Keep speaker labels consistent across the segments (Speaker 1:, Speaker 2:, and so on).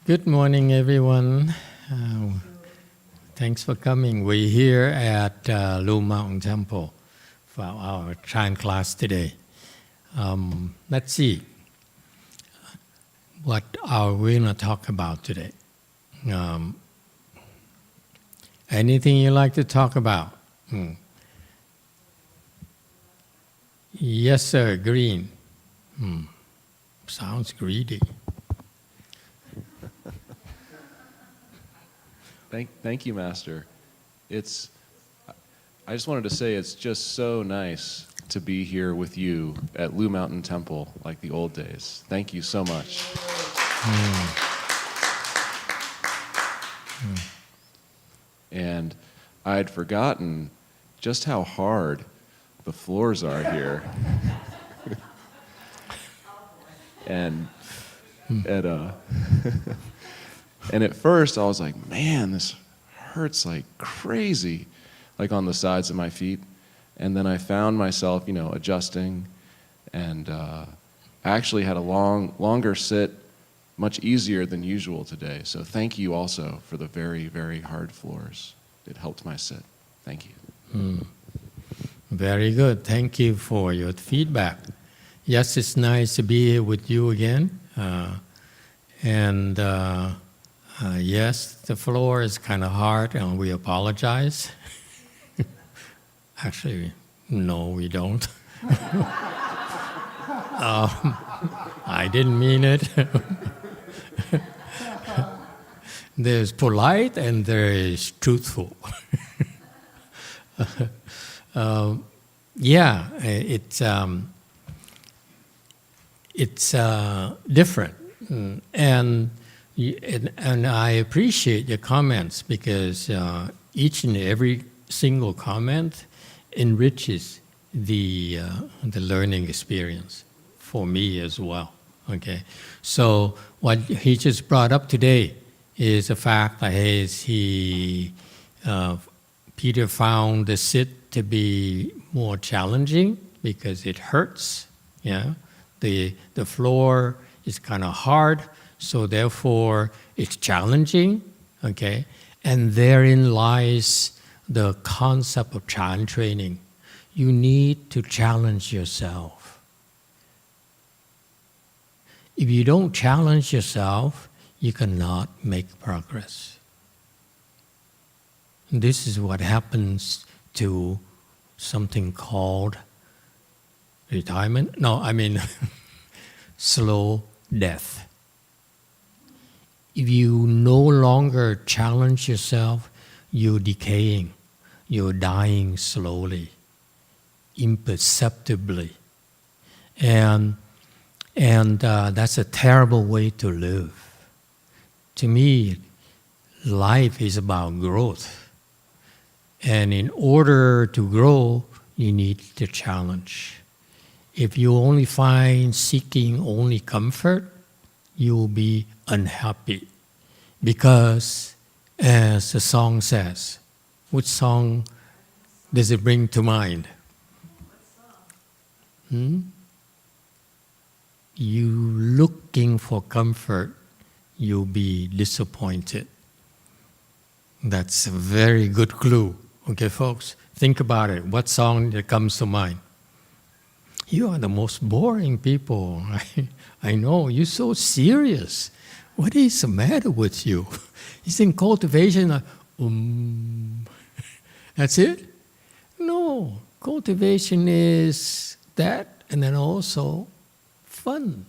Speaker 1: Good morning, everyone. Thanks for coming. We're here at Blue Mountain Temple for our Chan class today. Let's see what are we going to talk about today. Anything you like to talk about? Yes, sir. Green. Sounds greedy.
Speaker 2: Thank you, Master. I just wanted to say it's just so nice to be here with you at Blue Mountain Temple like the old days. Thank you so much. And I had forgotten just how hard the floors are here. And at first I was like, man, this hurts like crazy, like on the sides of my feet. And then I found myself, adjusting, and I actually had a longer sit, much easier than usual today. So thank you also for the very, very hard floors. It helped my sit. Thank you.
Speaker 1: Very good. Thank you for your feedback. Yes, it's nice to be here with you again. Yes, the floor is kind of hard, and we apologize. Actually, no, we don't. I didn't mean it. There's polite and there is truthful. It's different, and I appreciate your comments because each and every single comment enriches the learning experience for me as well. Okay, so what he just brought up today is the fact that Peter found the sit to be more challenging because it hurts. Yeah, the floor is kind of hard. So therefore, it's challenging, okay? And therein lies the concept of Chan training. You need to challenge yourself. If you don't challenge yourself, you cannot make progress. This is what happens to something called retirement. No, I mean slow death. If you no longer challenge yourself, you're decaying, you're dying slowly, imperceptibly. And that's a terrible way to live. To me, life is about growth. And in order to grow, you need to challenge. If you only find seeking only comfort, you will be unhappy. Because, as the song says, which song does it bring to mind? You looking for comfort, you'll be disappointed. That's a very good clue. Okay, folks, think about it. What song that comes to mind? You are the most boring people. I know, you're so serious. What is the matter with you? It's in cultivation, that's it? No, cultivation is that, and then also fun.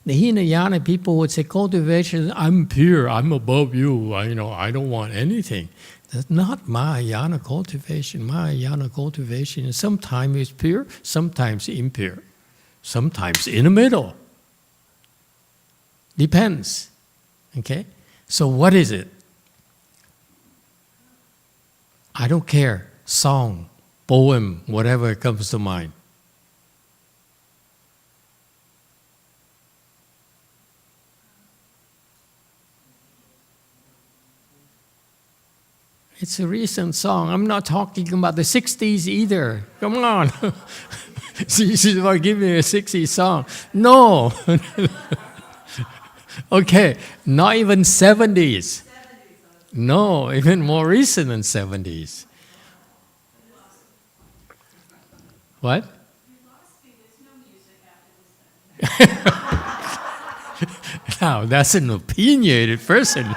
Speaker 1: The Hinayana people would say, cultivation, I'm pure, I'm above you, I don't want anything. That's not Mahayana cultivation. Mahayana cultivation is sometimes it's pure, sometimes impure, sometimes in the middle. Depends. Okay? So what is it? I don't care. Song, poem, whatever comes to mind. It's a recent song. I'm not talking about the 60s either. Come on. She's about giving me a 60s song. No. Okay, not even 70s. No, even more recent than 70s. What? Now, that's an opinionated person.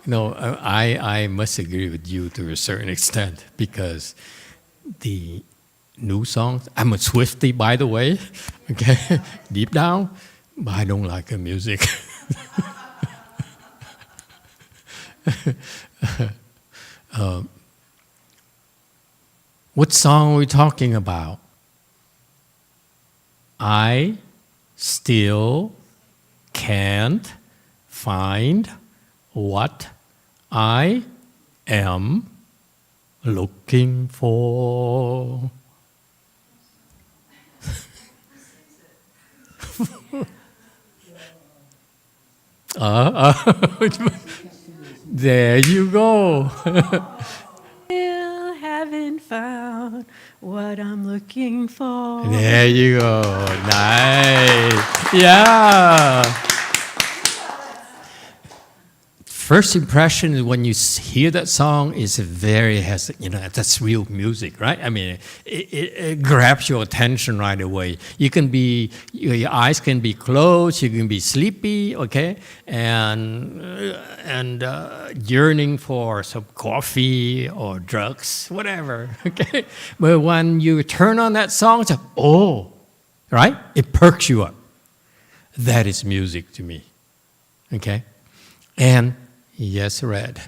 Speaker 1: No, I must agree with you to a certain extent, because the new songs, I'm a Swiftie, by the way, okay, deep down, but I don't like her music. What song are we talking about? I still can't find what I am looking for. There you go.
Speaker 3: Still haven't found what I'm looking for.
Speaker 1: There you go. Nice. Yeah. First impression is when you hear that song is that's real music, right? I mean, it grabs your attention right away. Your eyes can be closed, you can be sleepy, okay, and yearning for some coffee or drugs, whatever, okay. But when you turn on that song, it's like, oh, right? It perks you up. That is music to me, okay, and yes, Red.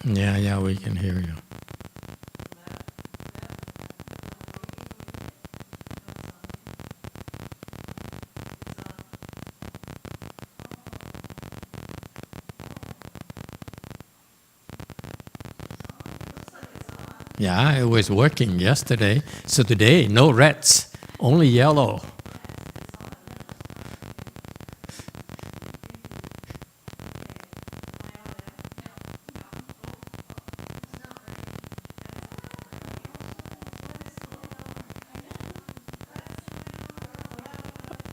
Speaker 1: Yeah, we can hear you. Yeah, it was working yesterday. So today, no reds, only yellow.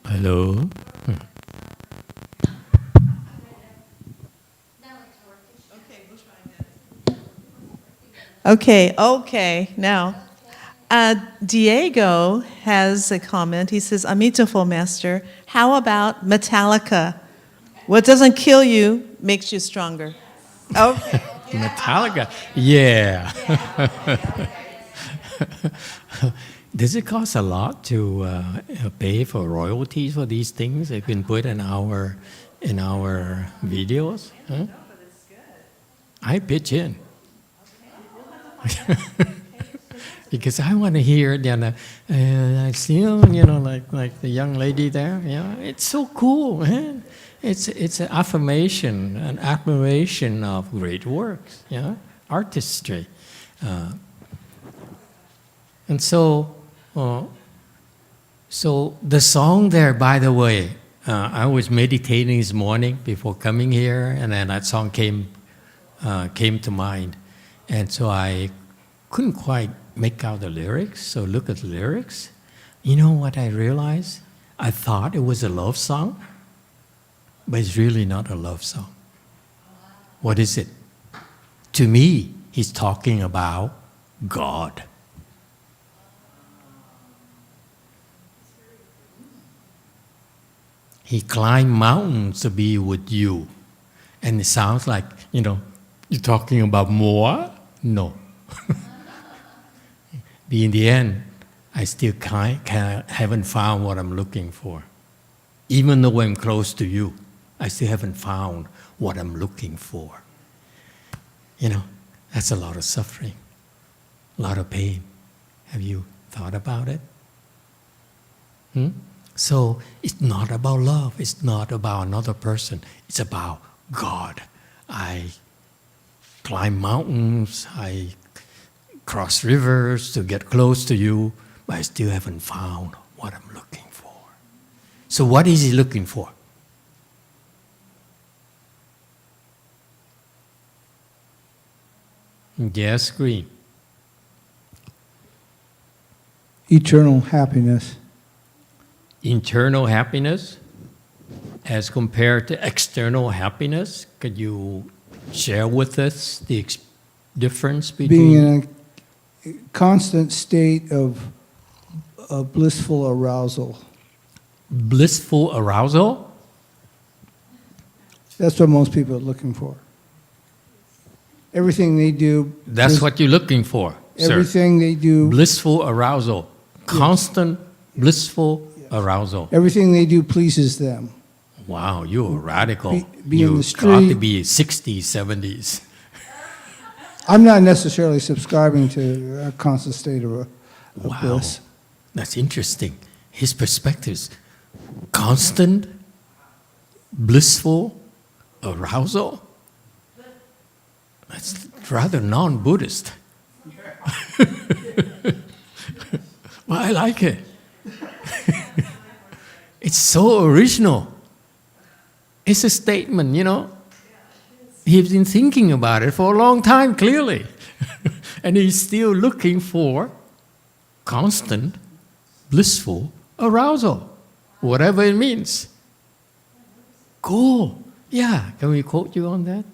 Speaker 1: Hello?
Speaker 3: Okay, now. Diego has a comment. He says, Emitofuo, Master, how about Metallica? What doesn't kill you makes you stronger. Okay.
Speaker 1: Metallica? Yeah. Does it cost a lot to pay for royalties for these things? They've been put in our videos. Huh? I pitch in. Because I want to hear, I still, like the young lady there. Yeah, it's so cool, man. It's an affirmation, an admiration of great works. Yeah, artistry, and so the song there. By the way, I was meditating this morning before coming here, and then that song came to mind, and so I couldn't quite make out the lyrics, so look at the lyrics. You know what I realized? I thought it was a love song, but it's really not a love song. What is it? To me, he's talking about God. He climbed mountains to be with you. And it sounds like, you're talking about more? No. But in the end, I still haven't found what I'm looking for. Even though I'm close to you, I still haven't found what I'm looking for. That's a lot of suffering, a lot of pain. Have you thought about it? So it's not about love. It's not about another person. It's about God. I climb mountains. I cross rivers to get close to you, but I still haven't found what I'm looking for. So what is he looking for? Yes, Green.
Speaker 4: Eternal happiness.
Speaker 1: Internal happiness as compared to external happiness. Could you share with us the difference
Speaker 4: Being
Speaker 1: between
Speaker 4: in a constant state of blissful arousal.
Speaker 1: blissful arousal?
Speaker 4: That's what most people are looking for. Everything they do.
Speaker 1: That's what you're looking for, sir.
Speaker 4: Everything they do.
Speaker 1: Blissful arousal. Constant blissful arousal.
Speaker 4: Everything they do pleases them.
Speaker 1: Wow, you're radical.
Speaker 4: Be in
Speaker 1: You
Speaker 4: the
Speaker 1: got to
Speaker 4: street.
Speaker 1: be 60s, 70s.
Speaker 4: I'm not necessarily subscribing to a constant state of
Speaker 1: Wow,
Speaker 4: bliss.
Speaker 1: that's interesting. His perspectives, constant, blissful arousal. That's rather non-Buddhist. Well, I like it. It's so original. It's a statement, you know. He's been thinking about it for a long time, clearly. And he's still looking for constant, blissful arousal, whatever it means. Cool. Yeah, can we quote you on that?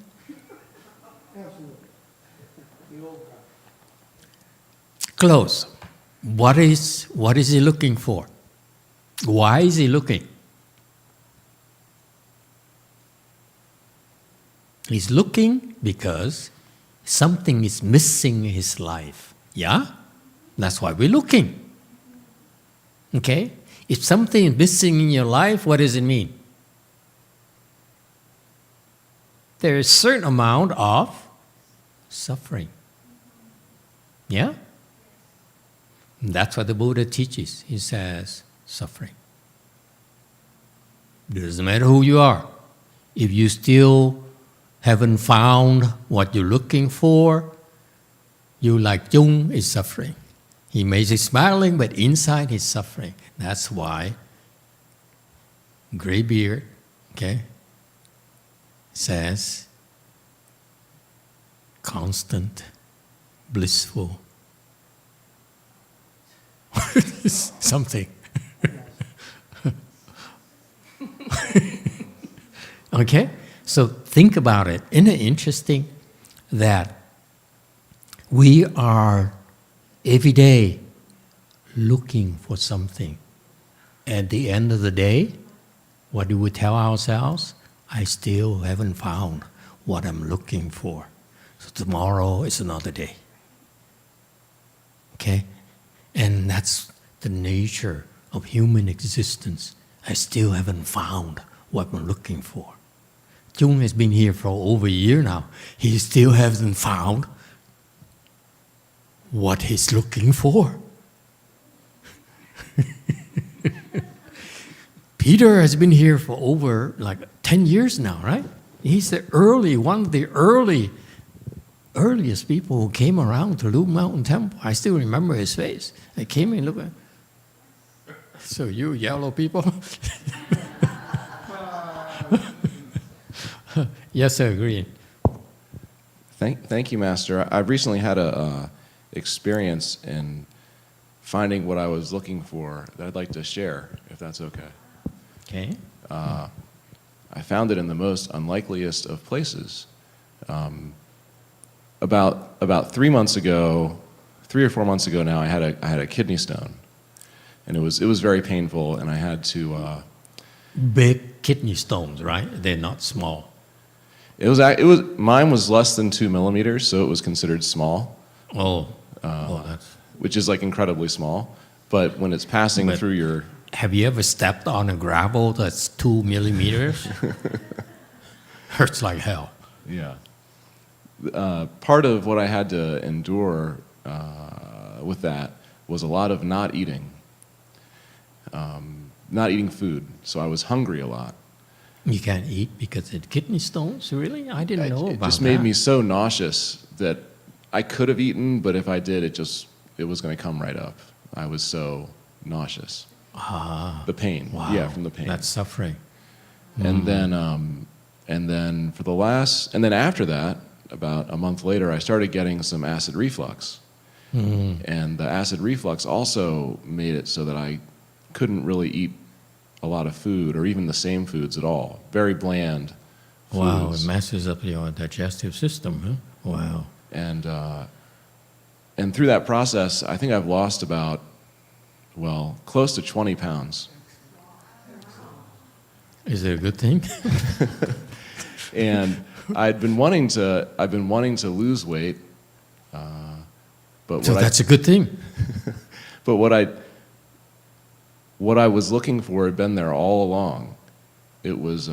Speaker 1: Close. What is he looking for? Why is he looking? He's looking because something is missing in his life. Yeah? That's why we're looking. Okay? If something is missing in your life, what does it mean? There is a certain amount of suffering. Yeah? And that's what the Buddha teaches. He says, suffering. Doesn't matter who you are. If you still haven't found what you're looking for, you like Jung is suffering. He may be smiling, but inside he's suffering. That's why gray beard, okay, says constant, blissful something. Okay? So think about it. Isn't it interesting that we are every day looking for something? At the end of the day, what do we tell ourselves? I still haven't found what I'm looking for. So tomorrow is another day. Okay? And that's the nature of human existence. I still haven't found what I'm looking for. Jung has been here for over a year now. He still hasn't found what he's looking for. Peter has been here for over 10 years now, right? He's one of the earliest people who came around to Lu Mountain Temple. I still remember his face. I came in and looked at him. So you yellow people? Yes, sir, Green.
Speaker 2: Thank you, Master. I've recently had a experience in finding what I was looking for that I'd like to share, if that's okay.
Speaker 1: Okay.
Speaker 2: I found it in the most unlikeliest of places. About 3 months ago, 3 or 4 months ago now, I had a kidney stone, and it was very painful, and I had to.
Speaker 1: Big kidney stones, right? They're not small.
Speaker 2: Mine was less than 2 millimeters, so it was considered small.
Speaker 1: That's.
Speaker 2: Which is incredibly small, but when it's passing through your.
Speaker 1: Have you ever stepped on a gravel that's 2 millimeters? Hurts like hell.
Speaker 2: Yeah. Part of what I had to endure with that was a lot of not eating food. So I was hungry a lot.
Speaker 1: You can't eat because of kidney stones? Really? I didn't know about that.
Speaker 2: It just made me so nauseous that I could have eaten, but if I did, it was going to come right up. I was so nauseous. The pain.
Speaker 1: Wow.
Speaker 2: Yeah, from the pain.
Speaker 1: That's suffering.
Speaker 2: And then after that, about a month later, I started getting some acid reflux. And the acid reflux also made it so that I couldn't really eat a lot of food or even the same foods at all. Very bland
Speaker 1: Wow,
Speaker 2: foods.
Speaker 1: it messes up your digestive system, huh? Wow.
Speaker 2: And through that process, I think I've lost about, well, close to 20 pounds.
Speaker 1: Is it a good thing?
Speaker 2: And I've been wanting to lose weight, but
Speaker 1: So that's a good thing.
Speaker 2: but what I was looking for had been there all along. It was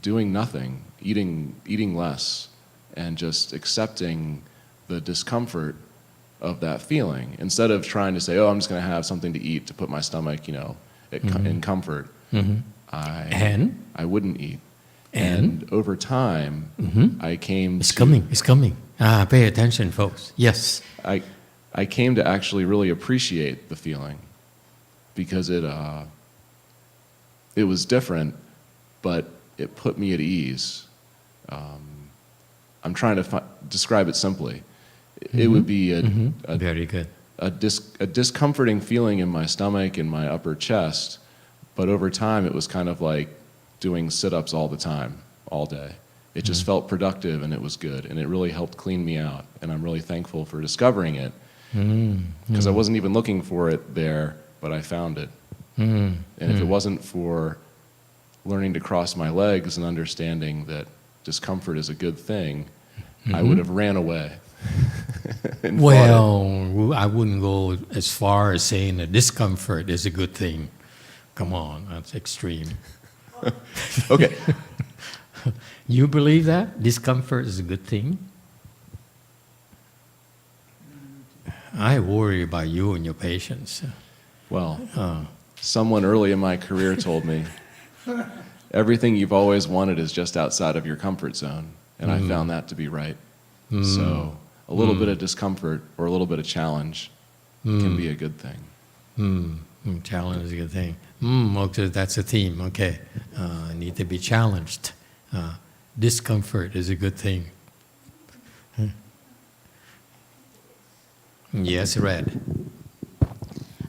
Speaker 2: doing nothing, eating less, and just accepting the discomfort of that feeling instead of trying to say, "Oh, I'm just going to have something to eat to put my stomach, in comfort." I wouldn't eat. And over time, I came
Speaker 1: It's
Speaker 2: to...
Speaker 1: coming, it's coming. Pay attention, folks. Yes.
Speaker 2: I came to actually really appreciate the feeling because it was different, but it put me at ease. I'm trying to describe it simply. It would be
Speaker 1: Very good.
Speaker 2: a discomforting feeling in my stomach and my upper chest, but over time it was kind of like doing sit-ups all the time, all day. It just felt productive and it was good, and it really helped clean me out, and I'm really thankful for discovering it because I wasn't even looking for it there, but I found it. And if it wasn't for learning to cross my legs and understanding that discomfort is a good thing, I would have ran away. And
Speaker 1: Well, I wouldn't go as far as saying that discomfort is a good thing. Come on, that's extreme.
Speaker 2: Okay.
Speaker 1: You believe that? Discomfort is a good thing? I worry about you and your patients.
Speaker 2: Well, someone early in my career told me, everything you've always wanted is just outside of your comfort zone. And I found that to be right. So a little bit of discomfort or a little bit of challenge can be a good thing.
Speaker 1: Challenge is a good thing. Okay, that's a theme. Okay. Need to be challenged. Discomfort is a good thing. Yes, Red.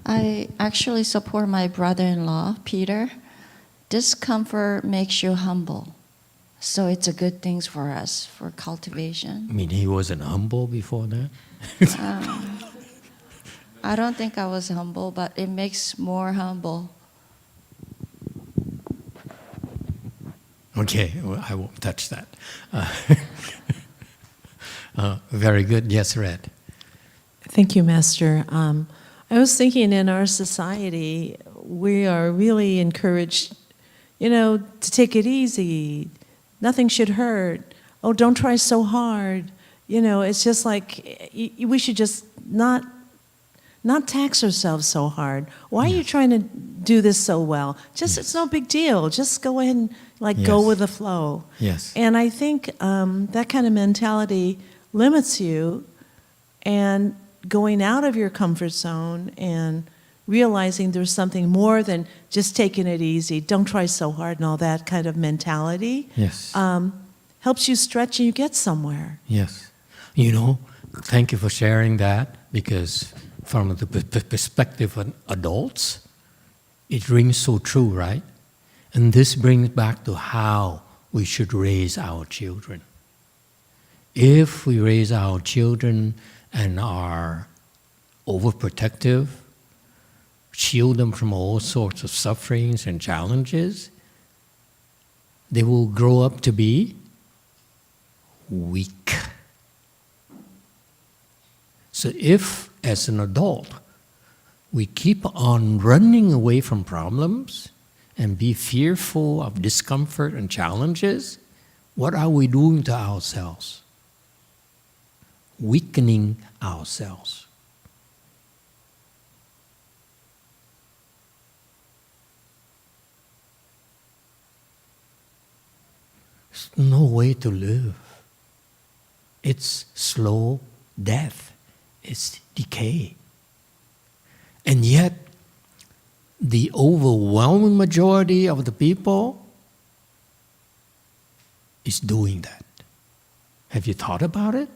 Speaker 5: I actually support my brother-in-law, Peter. Discomfort makes you humble. So it's a good thing for us, for cultivation.
Speaker 1: I mean, he wasn't humble before that?
Speaker 5: I don't think I was humble, but it makes more humble.
Speaker 1: Okay, well, I won't touch that. Very good. Yes, Red.
Speaker 3: Thank you, Master. I was thinking in our society, we are really encouraged, to take it easy. Nothing should hurt. Oh, don't try so hard. It's just like we should just not tax ourselves so hard. Why are you trying to do this so well? It's no big deal. Just go ahead and go with the flow.
Speaker 1: Yes.
Speaker 3: And I think that kind of mentality limits you, and going out of your comfort zone and realizing there's something more than just taking it easy, don't try so hard and all that kind of mentality.
Speaker 1: Yes.
Speaker 3: Helps you stretch and you get somewhere.
Speaker 1: Yes. Thank you for sharing that, because from the perspective of adults, it rings so true, right? And this brings back to how we should raise our children. If we raise our children and are overprotective, shield them from all sorts of sufferings and challenges, they will grow up to be weak. So if, as an adult, we keep on running away from problems and be fearful of discomfort and challenges, what are we doing to ourselves? Weakening ourselves. There's no way to live. It's slow death. It's decay. And yet, the overwhelming majority of the people is doing that. Have you thought about it?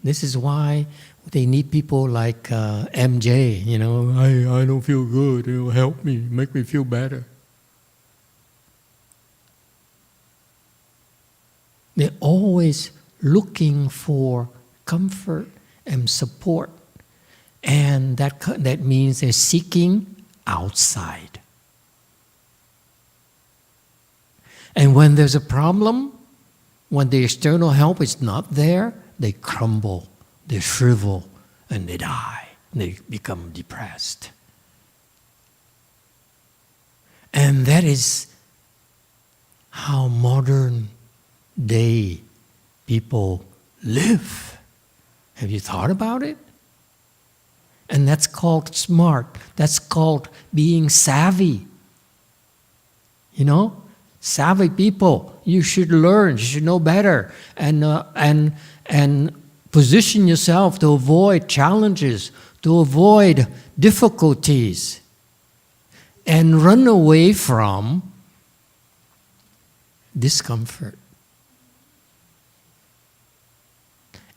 Speaker 1: This is why they need people like MJ, I don't feel good, help me, make me feel better. They're always looking for comfort and support. And that means they're seeking outside. And when there's a problem, when the external help is not there, they crumble, they shrivel, and they die. They become depressed. And that is how modern day people live. Have you thought about it? And that's called smart. That's called being savvy. Savvy people, you should learn, you should know better, and position yourself to avoid challenges, to avoid difficulties, and run away from discomfort.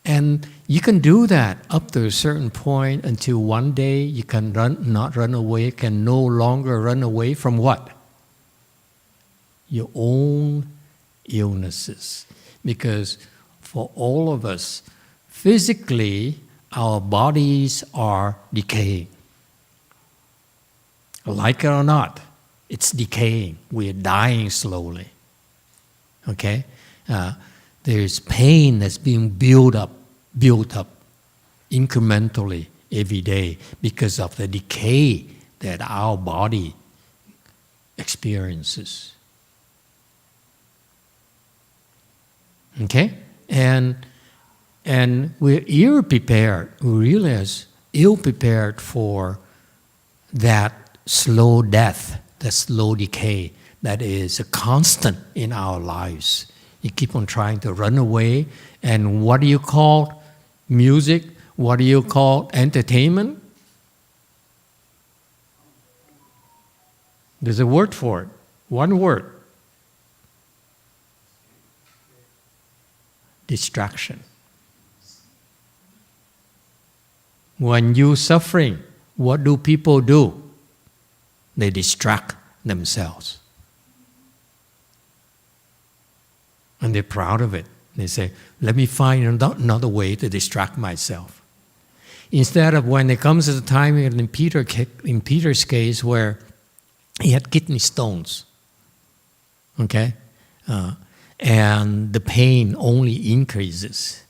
Speaker 1: And you can do that up to a certain point until one day you can not run away, can no longer run away from what? Your own illnesses. Because for all of us, physically, our bodies are decaying. Like it or not, it's decaying. We're dying slowly. Okay? There's pain that's being built up incrementally every day because of the decay that our body experiences. Okay? And we're ill-prepared. We realize ill-prepared for that slow death, that slow decay that is a constant in our lives. You keep on trying to run away, and what do you call music? What do you call entertainment? There's a word for it. One word. Distraction. When you're suffering, what do people do? They distract themselves. And they're proud of it. They say, let me find another way to distract myself. Instead of when it comes to the time in Peter's case where he had kidney stones, okay? And the pain only increases.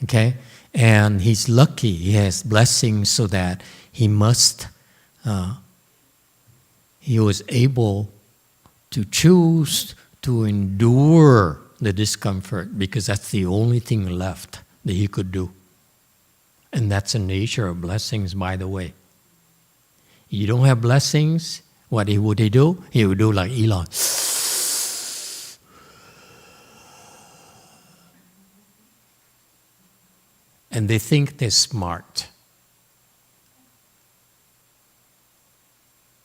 Speaker 1: Okay? And he's lucky, he has blessings so that he was able to choose to endure the discomfort because that's the only thing left that he could do. And that's the nature of blessings, by the way. You don't have blessings, what would he do? He would do like Elon. And they think they're smart.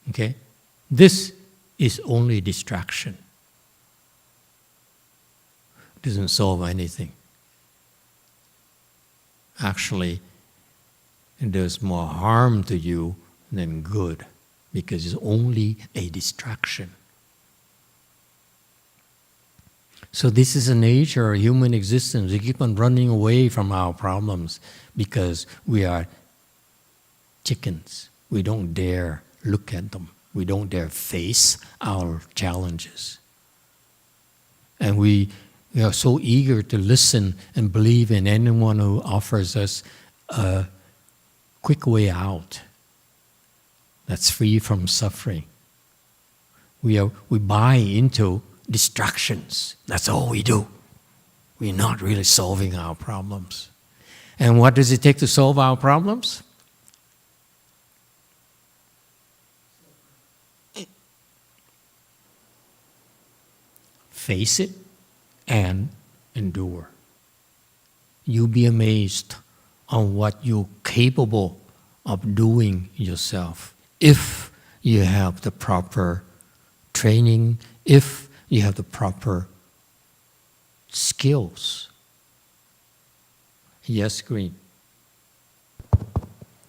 Speaker 1: Okay? This is only distraction. It doesn't solve anything. Actually, it does more harm to you than good because it's only a distraction. So this is the nature of human existence. We keep on running away from our problems because we are chickens. We don't dare look at them. We don't dare face our challenges. And we are so eager to listen and believe in anyone who offers us a quick way out that's free from suffering. We buy into distractions. That's all we do. We're not really solving our problems. And what does it take to solve our problems? Face it and endure. You'll be amazed on what you're capable of doing yourself if you have the proper training, if you have the proper skills. Yes, Green.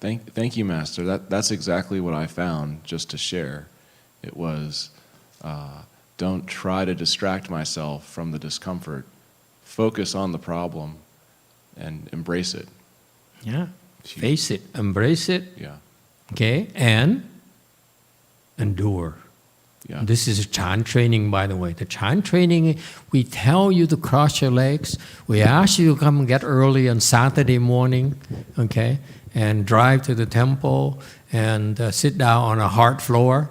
Speaker 2: Thank you, Master. That's exactly what I found, just to share. It was, don't try to distract myself from the discomfort. Focus on the problem and embrace it.
Speaker 1: Yeah. Face it, embrace it.
Speaker 2: Yeah.
Speaker 1: Okay, and endure.
Speaker 2: Yeah.
Speaker 1: This is Chan training, by the way. The Chan training, we tell you to cross your legs. We ask you to come and get early on Saturday morning, okay, and drive to the temple and sit down on a hard floor.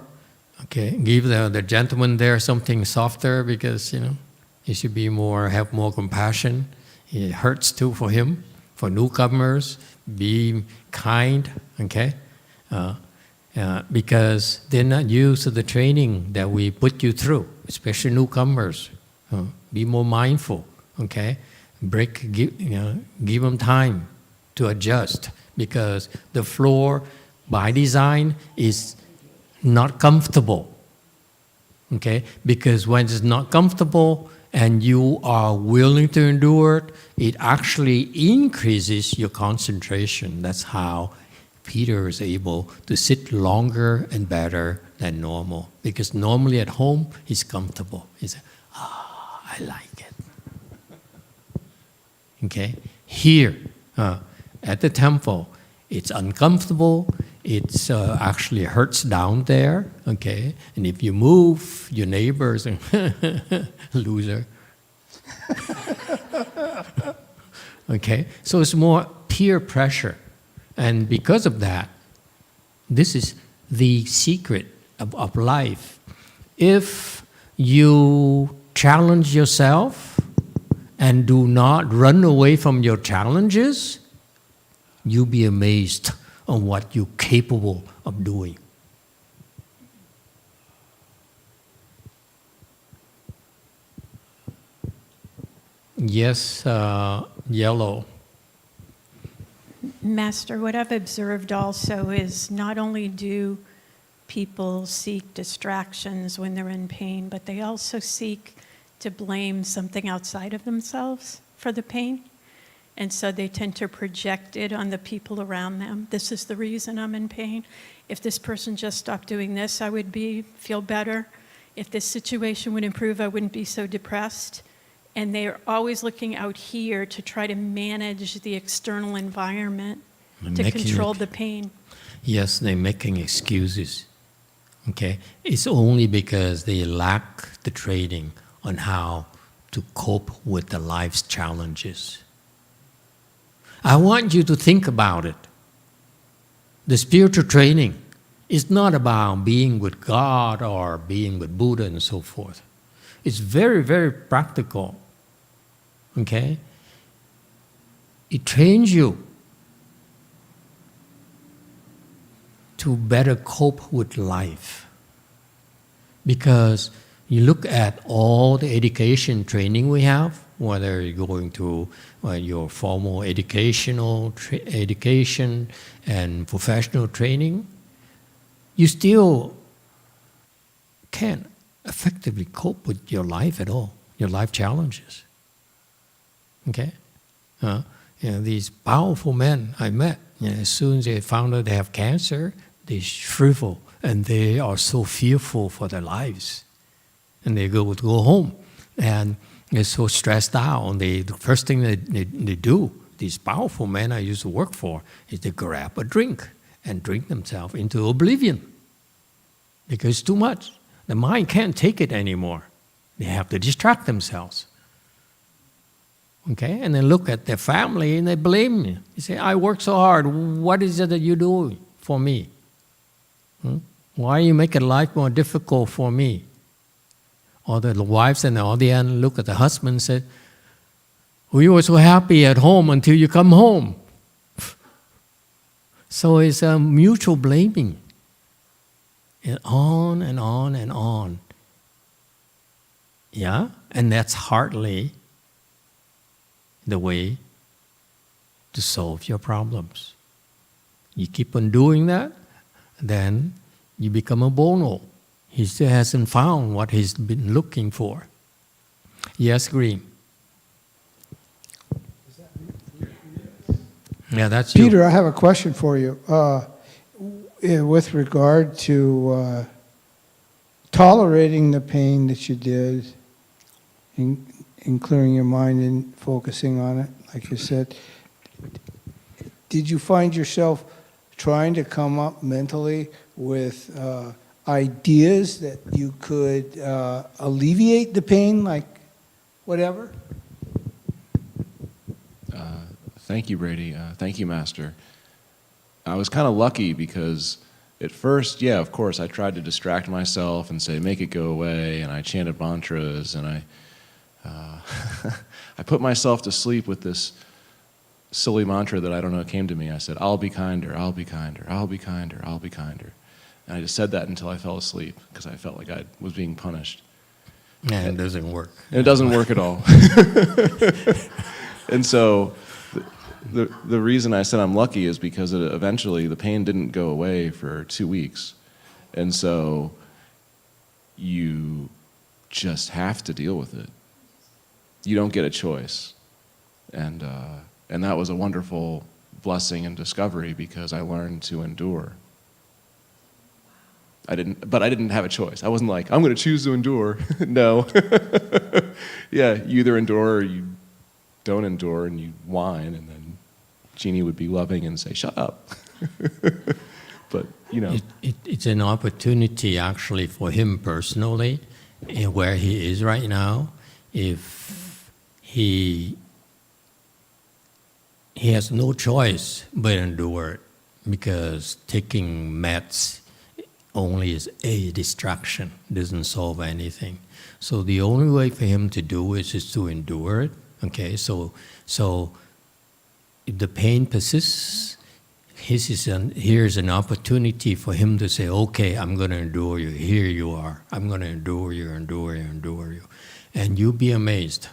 Speaker 1: Okay, give the gentleman there something softer because, he should be have more compassion. It hurts too for him. For newcomers, be kind, okay? Because they're not used to the training that we put you through, especially newcomers. Be more mindful, okay? Give them time to adjust because the floor, by design, is not comfortable, okay? Because when it's not comfortable and you are willing to endure it, it actually increases your concentration. That's how Peter is able to sit longer and better than normal. Because normally at home, he's comfortable. He's I like it. Okay? Here, at the temple, it's uncomfortable. It's actually hurts down there. Okay? And if you move, your neighbors, loser. Okay? So it's more peer pressure. And because of that, this is the secret of life. If you challenge yourself and do not run away from your challenges, you'll be amazed on what you're capable of doing. Yes, yellow.
Speaker 6: Master, what I've observed also is not only do people seek distractions when they're in pain, but they also seek to blame something outside of themselves for the pain. And so they tend to project it on the people around them. This is the reason I'm in pain. If this person just stopped doing this, I would feel better. If this situation would improve, I wouldn't be so depressed. And they're always looking out here to try to manage the external environment to control the pain.
Speaker 1: Yes, they're making excuses. Okay? It's only because they lack the training on how to cope with the life's challenges. I want you to think about it. The spiritual training is not about being with God or being with Buddha and so forth. It's very, very practical. Okay? It trains you to better cope with life. Because you look at all the education training we have, whether you're going to your formal education and professional training, you still can't effectively cope with your life at all, your life challenges. Okay? These powerful men I met, as soon as they found out they have cancer, they shrivel and they are so fearful for their lives. And they go home and they're so stressed out. And the first thing they do, these powerful men I used to work for, is they grab a drink and drink themselves into oblivion. Because it's too much. The mind can't take it anymore. They have to distract themselves. Okay? And then look at their family and they blame me. You say, I work so hard. What is it that you do for me? Why are you making life more difficult for me? Or the wives and all the end look at the husband and say, we were so happy at home until you come home. So it's a mutual blaming. And on and on and on. Yeah? And that's hardly the way to solve your problems. You keep on doing that, then you become a bono. he still hasn't found what he's been looking for. Yes, Green. Yeah, that's you.
Speaker 4: Peter, I have a question for you. With regard to tolerating the pain that you did, in clearing your mind and focusing on it, like you said, did you find yourself trying to come up mentally with ideas that you could alleviate the pain, like whatever?
Speaker 2: Thank you, Brady. Thank you, Master. I was kind of lucky because at first, yeah, of course, I tried to distract myself and say, make it go away, and I chanted mantras, and I put myself to sleep with this silly mantra that I don't know came to me. I said, I'll be kinder, I'll be kinder, I'll be kinder, I'll be kinder. And I just said that until I fell asleep because I felt like I was being punished.
Speaker 1: And it doesn't work.
Speaker 2: And it doesn't work at all. And so the reason I said I'm lucky is because eventually the pain didn't go away for 2 weeks. And so you just have to deal with it. You don't get a choice. And that was a wonderful blessing and discovery because I learned to endure. But I didn't have a choice. I wasn't like, I'm going to choose to endure. No. Yeah, you either endure or you don't endure and you whine, and then Jeannie would be loving and say, shut up. But, you know.
Speaker 1: It's an opportunity actually for him personally, where he is right now. If he has no choice but endure it, because taking meds only is a distraction, doesn't solve anything. So the only way for him to do it is to endure it. Okay, so if the pain persists, here's an opportunity for him to say, okay, I'm going to endure you. Here you are. I'm going to endure you, endure you, endure you. And you'll be amazed.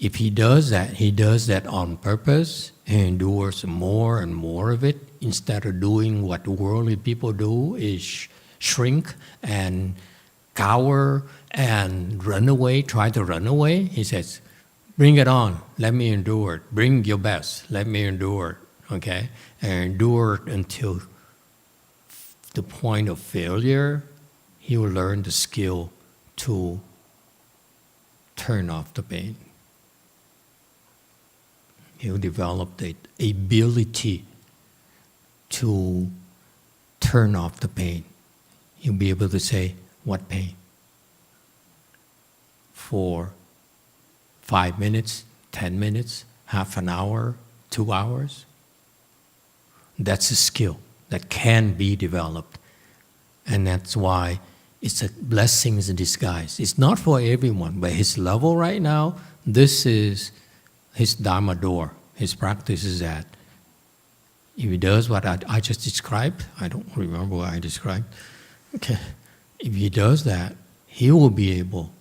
Speaker 1: If he does that on purpose. He endures more and more of it, instead of doing what worldly people do, is shrink and cower and run away, try to run away. He says, bring it on, let me endure it. Bring your best, let me endure it, okay? And endure it until the point of failure. He will learn the skill to turn off the pain. He'll develop the ability to turn off the pain. He'll be able to say, what pain? For 5 minutes, 10 minutes, half an hour, 2 hours. That's a skill that can be developed. And that's why it's a blessing in disguise. It's not for everyone, but his level right now, this is his Dharma door. His practice is that if he does what I just described, I don't remember what I described. Okay. If he does that, he will be able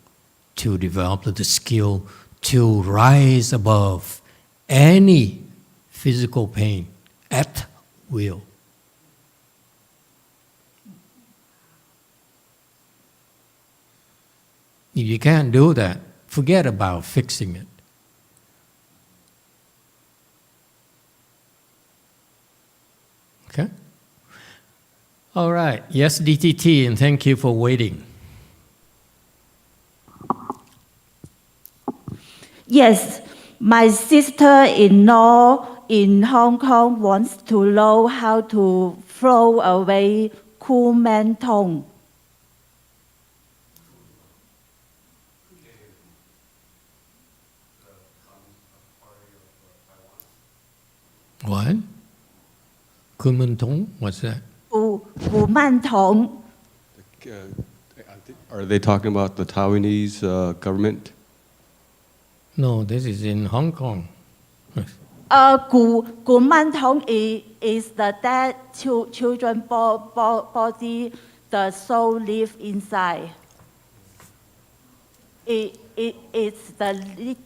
Speaker 1: to develop the skill to rise above any physical pain at will. If you can't do that, forget about fixing it. Okay? All right. Yes, DTT, and thank you for waiting.
Speaker 7: Yes, my sister-in-law in Hong Kong wants to know how to throw away Kuomintang.
Speaker 1: What? Kuomintang? What's that?
Speaker 7: Kuomintang.
Speaker 8: Are they talking about the Taiwanese government?
Speaker 1: No, this is in Hong Kong.
Speaker 7: Kuomintang is the dead children body, the soul live inside. It's the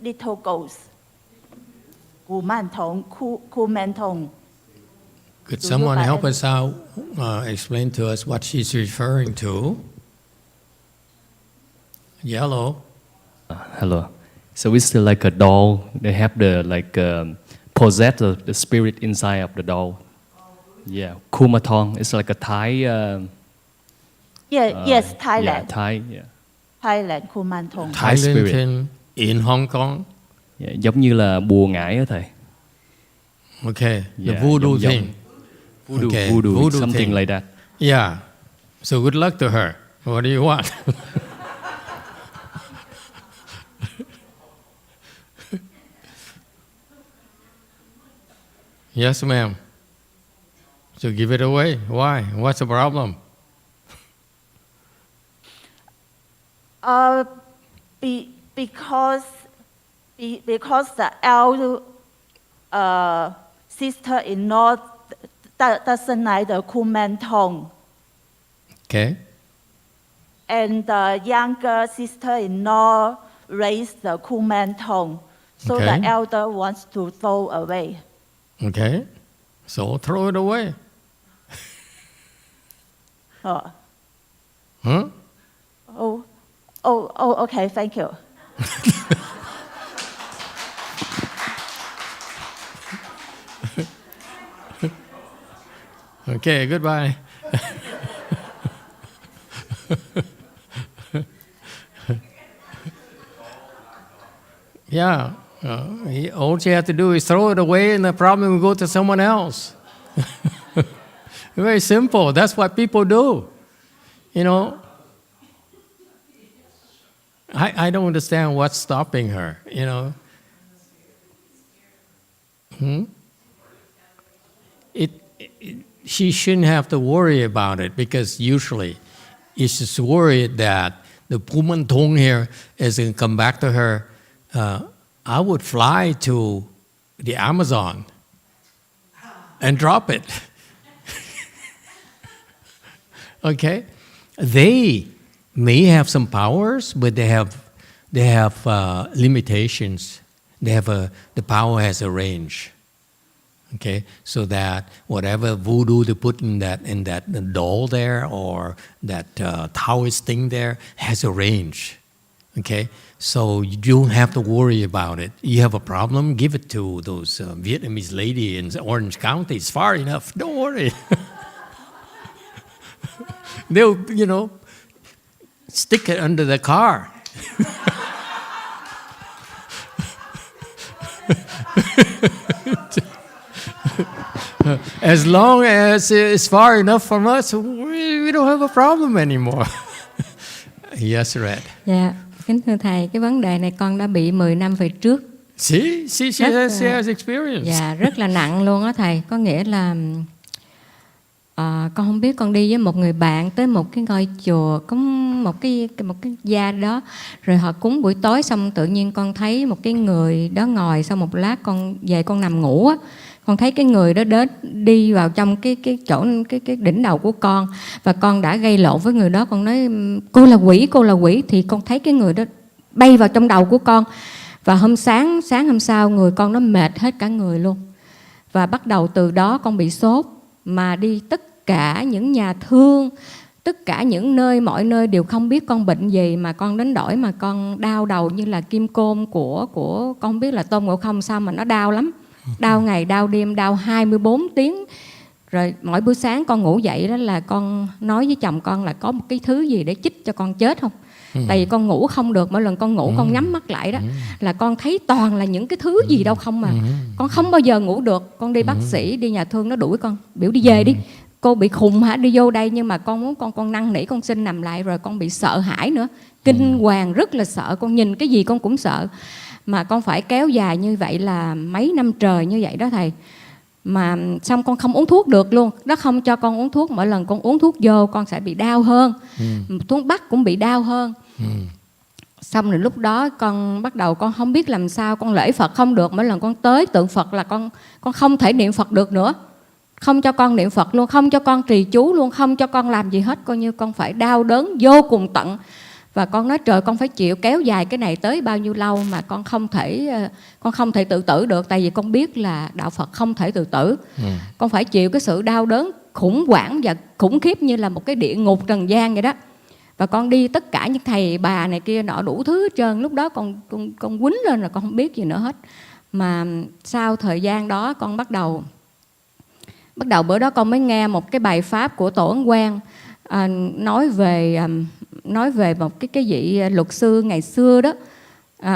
Speaker 7: little ghost. Kuomintang.
Speaker 1: Could
Speaker 7: Do you
Speaker 1: someone
Speaker 7: buy
Speaker 1: help
Speaker 7: any?
Speaker 1: us out, explain to us what she's referring to? Yellow.
Speaker 9: Hello. So it's like a doll. They have the possess the spirit inside of the doll. Yeah, Kumathong. It's like a Thai.
Speaker 7: Yes, Thailand.
Speaker 9: Yeah, Thai. Yeah.
Speaker 7: Thailand, Kumanthong.
Speaker 9: Thai
Speaker 1: Thailand
Speaker 9: spirit.
Speaker 1: in Hong Kong.
Speaker 9: Yeah, giống như là bùa ngải á thầy.
Speaker 1: Okay, the
Speaker 9: Yeah,
Speaker 1: voodoo
Speaker 9: giống-
Speaker 1: thing.
Speaker 9: Voodoo,
Speaker 1: Okay,
Speaker 9: voodoo,
Speaker 1: voodoo
Speaker 9: something
Speaker 1: thing.
Speaker 9: like that.
Speaker 1: Yeah. So good luck to her. What do you want? Yes, ma'am. So give it away. Why? What's the problem?
Speaker 7: Because the elder sister-in-law doesn't like the Kumanthong,
Speaker 1: Okay.
Speaker 7: and the younger sister-in-law raised the Kumanthong, so
Speaker 1: Okay.
Speaker 7: the elder wants to throw away.
Speaker 1: Okay. So throw it away.
Speaker 7: Oh,
Speaker 1: Huh?
Speaker 7: okay, thank you.
Speaker 1: Okay, goodbye. Yeah, all you have to do is throw it away and the problem will go to someone else. Very simple. That's what people do. You know, I don't understand what's stopping her, you know. She shouldn't have to worry about it because usually she's worried that the Kumanthong here is going to come back to her. I would fly to the Amazon and drop it. Okay? They may have some powers, but they have limitations. The power has a range. Okay, so that whatever voodoo they put in that doll there or that Taoist thing there has a range. Okay, so you don't have to worry about it. You have a problem, give it to those Vietnamese lady in Orange County. It's far enough. Don't worry. They'll, stick it under the car. As long as it's far enough from us, we don't have a problem anymore. Yes, Red.
Speaker 10: Dạ, kính thưa Thầy, cái vấn đề này con đã bị 10 năm về trước.
Speaker 1: See, she has experience.
Speaker 10: Dạ, rất là nặng luôn á Thầy. Có nghĩa là con không biết, con đi với một người bạn tới một cái ngôi chùa, có một cái gia đó, rồi họ cúng buổi tối xong tự nhiên con thấy một cái người đó ngồi, sau một lát con về con nằm ngủ á, con thấy cái người đó đi vào trong cái chỗ cái đỉnh đầu của con, và con đã gây lộn với người đó, con nói cô là quỷ, thì con thấy cái người đó bay vào trong đầu của con, và sáng hôm sau người con nó mệt hết cả người luôn, và bắt đầu từ đó con bị sốt, mà đi tất cả những nhà thương, tất cả những mọi nơi đều không biết con bệnh gì, mà con đến đổi mà con đau đầu như là kim côn của con không biết là Tôn Ngộ Không sao mà nó đau lắm, đau ngày đau đêm, đau 24 tiếng. Rồi mỗi buổi sáng con ngủ dậy đó là con nói với chồng con là có một cái thứ gì để chích cho con chết không. Tại vì con ngủ không được, mỗi lần con ngủ con nhắm mắt lại đó là con thấy toàn là những cái thứ gì đâu không mà. Con không bao giờ ngủ được. Con đi bác sĩ, đi nhà thương nó đuổi con, biểu đi về đi. Cô bị khùng hả, đi vô đây, nhưng mà con muốn con năn nỉ, con xin nằm lại, rồi con bị sợ hãi nữa. Kinh hoàng, rất là sợ, con nhìn cái gì con cũng sợ. Mà con phải kéo dài như vậy là mấy năm trời như vậy đó Thầy. Mà xong con không uống thuốc được luôn. Nó không cho con uống thuốc. Mỗi lần con uống thuốc vô con sẽ bị đau hơn. Thuốc bắc cũng bị đau hơn. Xong rồi lúc đó con bắt đầu con không biết làm sao. Con lễ Phật không được. Mỗi lần con tới tượng Phật là con không thể niệm Phật được nữa. Không cho con niệm Phật luôn, không cho con trì chú luôn, không cho con làm gì hết. Coi như con phải đau đớn vô cùng tận. Và con nói trời, con phải chịu kéo dài cái này tới bao nhiêu lâu mà con không thể tự tử được, tại vì con biết là đạo Phật không thể tự tử. Con phải chịu cái sự đau đớn khủng hoảng và khủng khiếp như là một cái địa ngục trần gian vậy đó. Và con đi tất cả những thầy bà này kia nọ đủ thứ hết trơn. Lúc đó con quýnh lên rồi con không biết gì nữa hết. Mà sau thời gian đó con bắt đầu bữa đó con mới nghe một cái bài pháp của Tổ Ấn Quang, nói về một cái vị luật sư ngày xưa đó.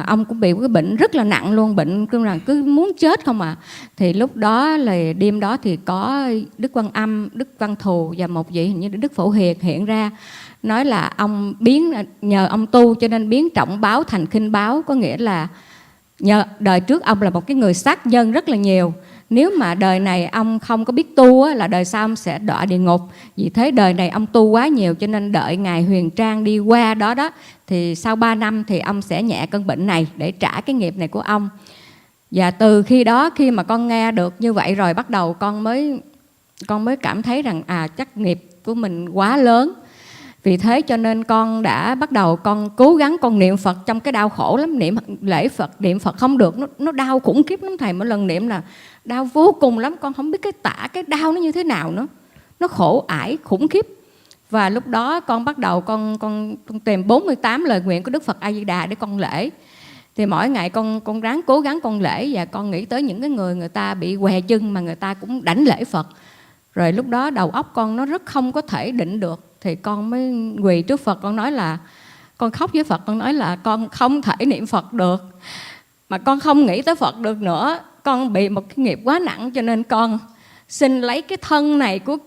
Speaker 10: Ông cũng bị một cái bệnh rất là nặng luôn, bệnh cứ muốn chết không à. Thì lúc đó là đêm đó thì có Đức Quan Âm, Đức Văn Thù và một vị hình như Đức Phổ Hiền hiện ra, nói là ông nhờ ông tu cho nên biến trọng báo thành khinh báo. Có nghĩa là nhờ đời trước ông là một cái người sát nhân rất là nhiều, nếu mà đời này ông không có biết tu á, là đời sau ông sẽ đọa địa ngục. Vì thế đời này ông tu quá nhiều cho nên đợi Ngài Huyền Trang đi qua đó thì sau 3 năm thì ông sẽ nhẹ cơn bệnh này để trả cái nghiệp này của ông. Và từ khi đó, khi mà con nghe được như vậy rồi, bắt đầu con mới cảm thấy rằng chắc nghiệp của mình quá lớn. Vì thế cho nên con đã bắt đầu con cố gắng con niệm Phật trong cái đau khổ lắm. Niệm Phật không được, nó đau khủng khiếp lắm thầy. Mỗi lần niệm là đau vô cùng lắm. Con không biết cái đau nó như thế nào nữa. Nó khổ ải khủng khiếp. Và lúc đó con bắt đầu con tìm 48 lời nguyện của Đức Phật A Di Đà để con lễ. Thì mỗi ngày con ráng cố gắng con lễ. Và con nghĩ tới những cái người ta bị què chân mà người ta cũng đảnh lễ Phật. Rồi lúc đó đầu óc con nó rất không có thể định được. Thì con mới quỳ trước Phật, con nói là con khóc với Phật, con nói là con không thể niệm Phật được, mà con không nghĩ tới Phật được nữa. Con bị một cái nghiệp quá nặng cho nên con xin lấy cái thân này của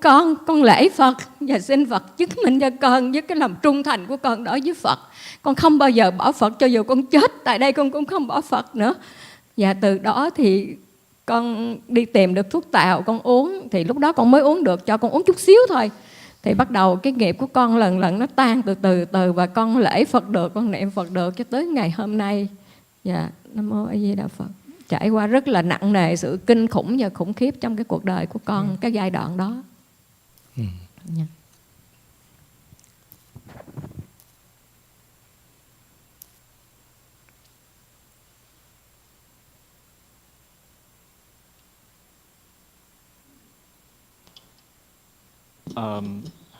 Speaker 10: con lễ Phật và xin Phật chứng minh cho con với cái lòng trung thành của con đối với Phật. Con không bao giờ bỏ Phật, cho dù con chết tại đây con cũng không bỏ Phật nữa. Và từ đó thì con đi tìm được thuốc tào con uống. Thì lúc đó con mới uống được, cho con uống chút xíu thôi. Thì bắt đầu cái nghiệp của con lần lần nó tan từ từ và con lễ Phật được, con niệm Phật được cho tới ngày hôm nay. Dạ, Nam Mô A Di Đà Phật. Trải qua rất là nặng nề, sự kinh khủng và khủng khiếp trong cái cuộc đời của con, cái giai đoạn đó. Dạ.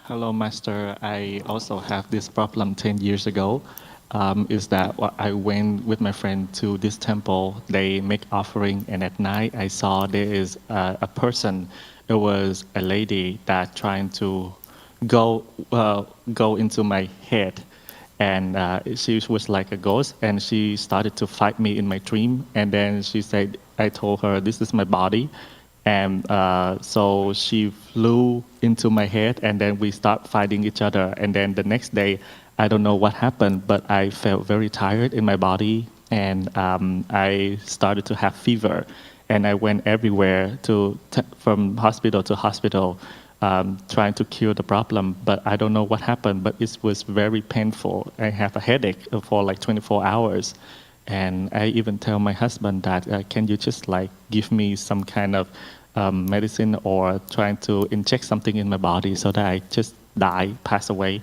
Speaker 11: Hello, Master. I also have this problem 10 years ago. Is that I went with my friend to this temple. They make offering, and at night I saw there is a person. It was a lady that trying to go into my head, and she was like a ghost, and she started to fight me in my dream. And then she said, I told her, this is my body. And so she flew into my head, and then we start fighting each other. And then the next day, I don't know what happened, but I felt very tired in my body, and I started to have fever. And I went everywhere from hospital to hospital, trying to cure the problem. But I don't know what happened, but it was very painful. I have a headache for like 24 hours. And I even tell my husband that, can you just like give me some kind of medicine or trying to inject something in my body so that I just pass away.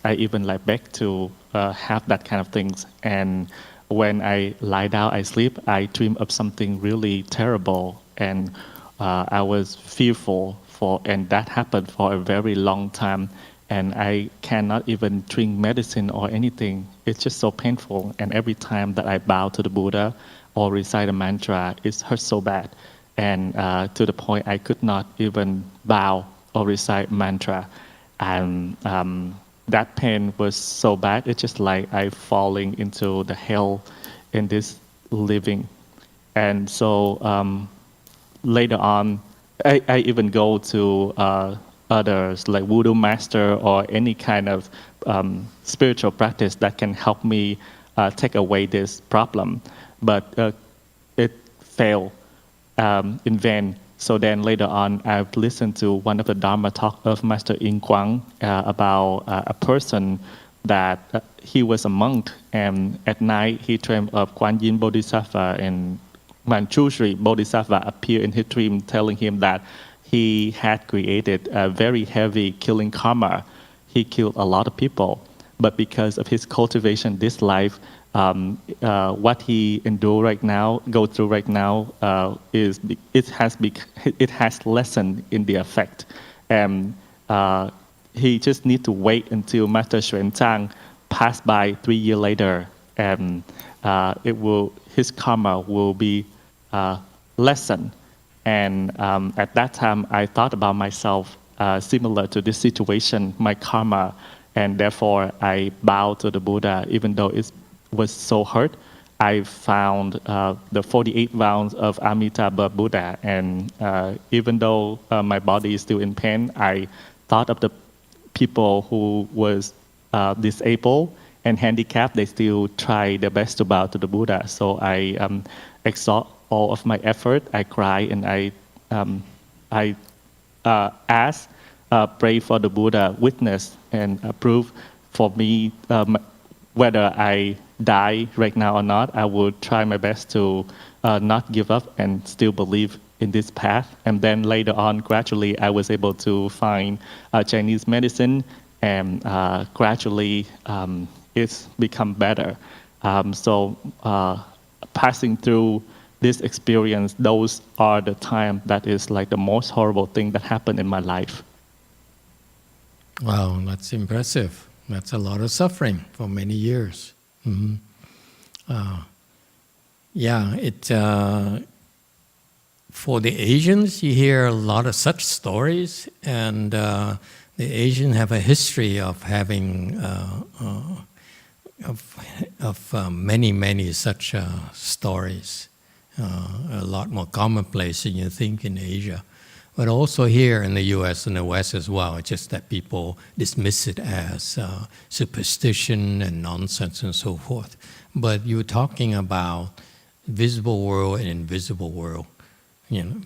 Speaker 11: I even like beg to have that kind of things. And when I lie down, I sleep, I dream of something really terrible. And I was fearful and that happened for a very long time. And I cannot even drink medicine or anything. It's just so painful. And every time that I bow to the Buddha or recite a mantra, it hurts so bad. And to the point I could not even bow or recite mantra. And that pain was so bad. It's just like I falling into the hell in this living. And so later on, I even go to others like voodoo master or any kind of spiritual practice that can help me take away this problem. But it failed in vain. So then later on, I've listened to one of the Dharma talk of Master Yin Quang about a person that he was a monk, and at night he dreamed of Kuan Yin Bodhisattva, and Manchushri Bodhisattva appeared in his dream telling him that he had created a very heavy killing karma. He killed a lot of people. but because of his cultivation this life, what he go through right now, it has lessened in the effect, and he just need to wait until Master Xuan Zhang pass by 3 years later, and his karma will be lessened. And at that time, I thought about myself similar to this situation, my karma, and therefore I bowed to the Buddha, even though it was so hurt. I found the 48 vows of Amitabha Buddha, and even though my body is still in pain, I thought of the people who was disabled and handicapped. They still try their best to bow to the Buddha. So I exhaust all of my effort. I cry and I ask, pray for the Buddha witness and approve for me whether I die right now or not. I will try my best to not give up and still believe in this path. And then later on, gradually, I was able to find Chinese medicine, and gradually it's become better. So passing through this experience, those are the time that is like the most horrible thing that happened in my life.
Speaker 1: Wow, that's impressive. That's a lot of suffering for many years. Mm-hmm. For the Asians, you hear a lot of such stories, and the Asians have a history of having many such stories. A lot more commonplace than you think in Asia, but also here in the U.S. and the West as well. It's just that people dismiss it as superstition and nonsense and so forth. But you're talking about visible world and invisible world. You know,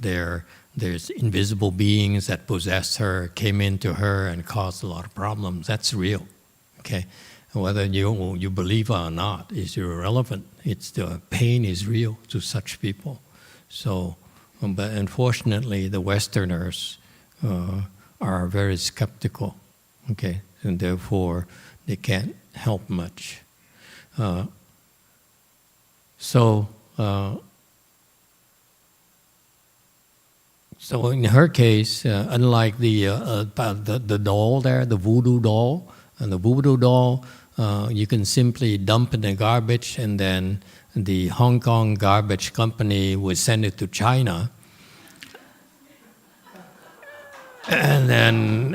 Speaker 1: there's invisible beings that possess her, came into her, and caused a lot of problems. That's real. Okay. Whether you believe or not is irrelevant. It's the pain is real to such people. So, but unfortunately, the Westerners are very skeptical. Okay, and therefore they can't help much. So in her case, unlike the doll there, the voodoo doll, and the voodoo doll, you can simply dump in the garbage, and then the Hong Kong garbage company would send it to China, and then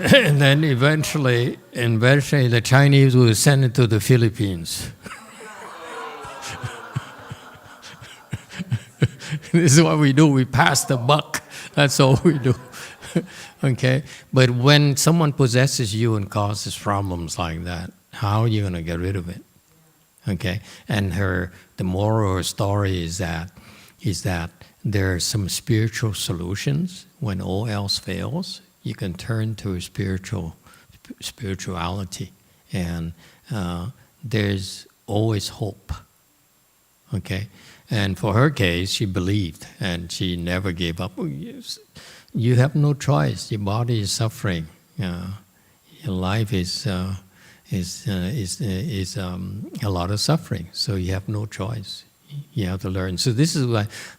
Speaker 1: eventually the Chinese will send it to the Philippines. This is what we do. We pass the buck. That's all we do. Okay? But when someone possesses you and causes problems like that, how are you going to get rid of it? Okay? And the moral of her story is that there are some spiritual solutions. When all else fails, you can turn to spirituality. And there's always hope. Okay? And for her case, she believed, and she never gave up. You have no choice. Your body is suffering. Your life is a lot of suffering. So you have no choice. You have to learn. So this is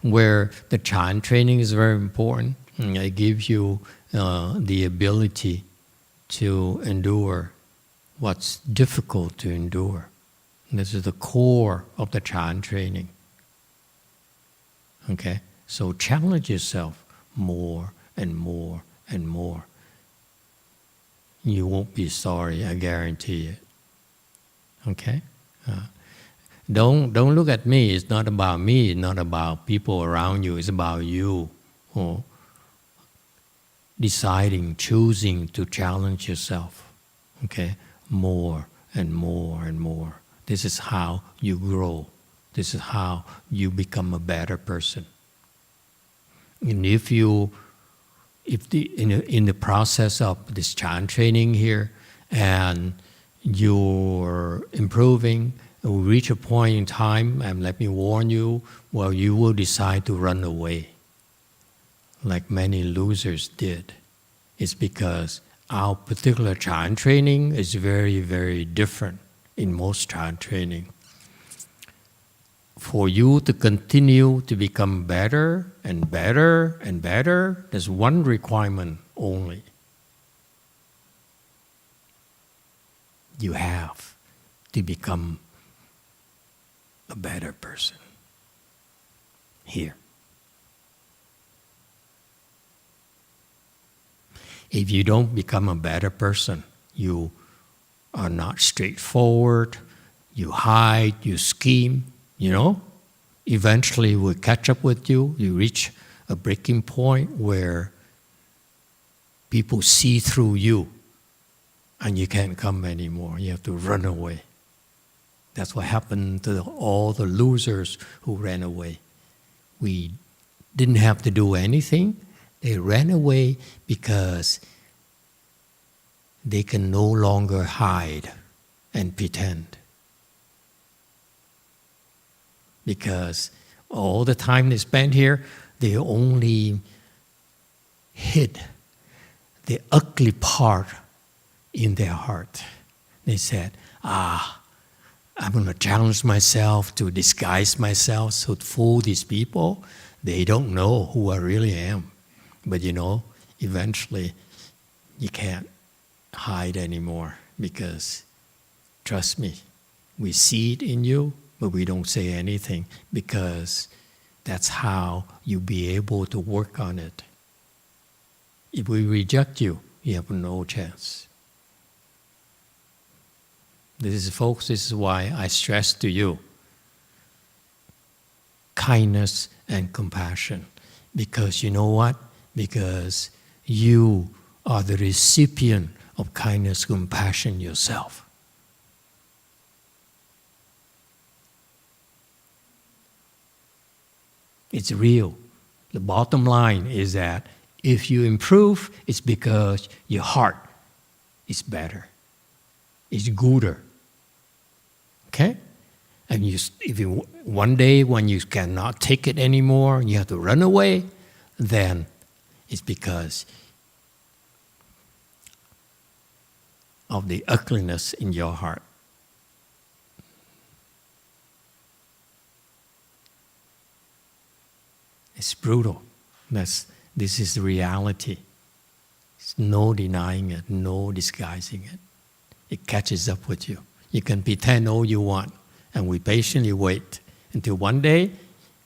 Speaker 1: where the Chan training is very important. It gives you the ability to endure what's difficult to endure. And this is the core of the Chan training. Okay? So challenge yourself more and more and more. You won't be sorry, I guarantee it. Okay? Don't look at me. It's not about me. It's not about people around you. It's about you deciding, choosing to challenge yourself. Okay? More and more and more. This is how you grow. This is how you become a better person. And if in the process of this Chan training here, and you're improving, will reach a point in time, and let me warn you, well, you will decide to run away, like many losers did. It's because our particular Chan training is very, very different in most Chan training. For you to continue to become better and better and better, there's one requirement only. You have to become a better person here. If you don't become a better person, you are not straightforward, you hide, you scheme, eventually will catch up with you. You reach a breaking point where people see through you and you can't come anymore. You have to run away. That's what happened to all the losers who ran away. We didn't have to do anything. They ran away because they can no longer hide and pretend. Because all the time they spent here, they only hid the ugly part in their heart. They said, I'm going to challenge myself to disguise myself to fool these people. They don't know who I really am. But eventually you can't hide anymore because, trust me, we see it in you, but we don't say anything because that's how you'll be able to work on it. If we reject you, you have no chance. This is why I stress to you kindness and compassion. Because you know what? Because you are the recipient of kindness, compassion yourself. It's real. The bottom line is that if you improve, it's because your heart is better. It's gooder. Okay? And one day when you cannot take it anymore, you have to run away, then it's because of the ugliness in your heart. It's brutal. This is the reality. There's no denying it, no disguising it. It catches up with you. You can pretend all you want, and we patiently wait until one day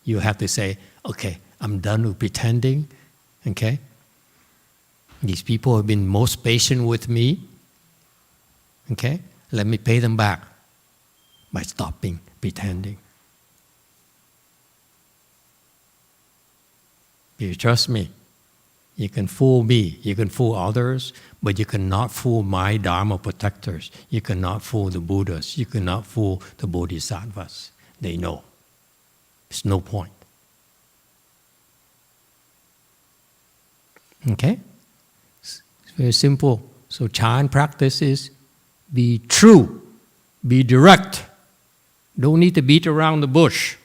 Speaker 1: you have to say, okay, I'm done with pretending, okay? These people have been most patient with me, okay? Let me pay them back by stopping pretending. If you trust me, you can fool me, you can fool others, but you cannot fool my Dharma protectors. You cannot fool the Buddhas. You cannot fool the Bodhisattvas. They know. There's no point. Okay? It's very simple. So Chan practice is be true, be direct. Don't need to beat around the bush.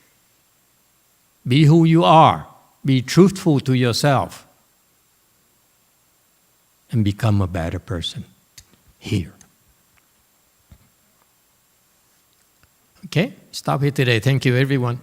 Speaker 1: Be who you are. Be truthful to yourself. And become a better person here. Okay? Stop here today. Thank you, everyone.